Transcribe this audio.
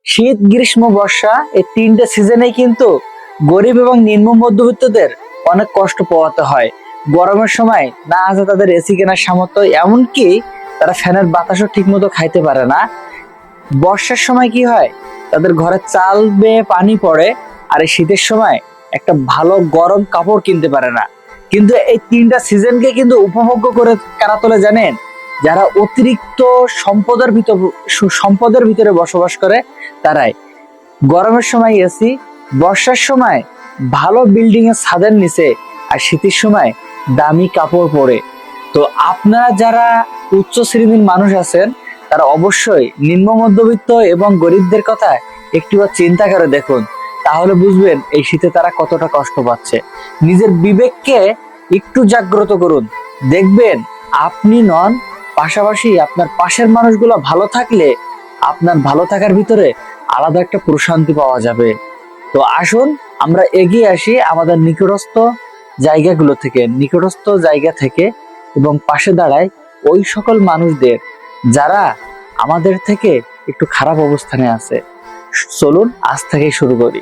শীত, গ্রীষ্ম, বর্ষা এই তিনটে সিজনেই কিন্তু গরিব এবং নিম্ন মধ্যবিত্তদের অনেক কষ্ট পোহাতে হয়। গরমের সময় না আছে তাদের এসি কেনার সামর্থ্য, এমনকি তারা ফ্যানের বাতাসও ঠিক মতো খাইতে পারে না। বর্ষার সময় কি হয়, তাদের ঘরে চাল বেয়ে পানি পড়ে, আর এই শীতের সময় একটা ভালো গরম কাপড় কিনতে পারে না। কিন্তু এই তিনটা সিজনকে কিন্তু উপভোগ্য করে কারা তোলে জানেন? যারা অতিরিক্ত সম্পদের ভিতরে বসবাস করে তারাই। গরমের সময় এসি, বর্ষার সময় ভালো বিল্ডিং এর ছাদের নিচে, আর শীতের সময় দামি কাপড় পরে। তো আপনারা যারা উচ্চ শ্রেণীর মানুষ আছেন, তারা অবশ্যই নিম্ন মধ্যবিত্ত এবং গরিবদের কথা একটিবার চিন্তা করে দেখুন, তাহলে বুঝবেন এই শীতে তারা কতটা কষ্ট পাচ্ছে। নিজের বিবেককে একটু জাগ্রত করুন, দেখবেন আপনি নন, পাশাপাশি আপনার পাশের মানুষগুলো ভালো থাকলে আপনার ভালো থাকার ভিতরে আলাদা একটা প্রশান্তি পাওয়া যাবে। তো আসুন আমরা এগিয়ে আসি আমাদের নিকটস্থ জায়গা থেকে এবং পাশে দাঁড়াই ওই সকল মানুষদের যারা আমাদের থেকে একটু খারাপ অবস্থানে আছে। চলুন আজ থেকেই শুরু করি।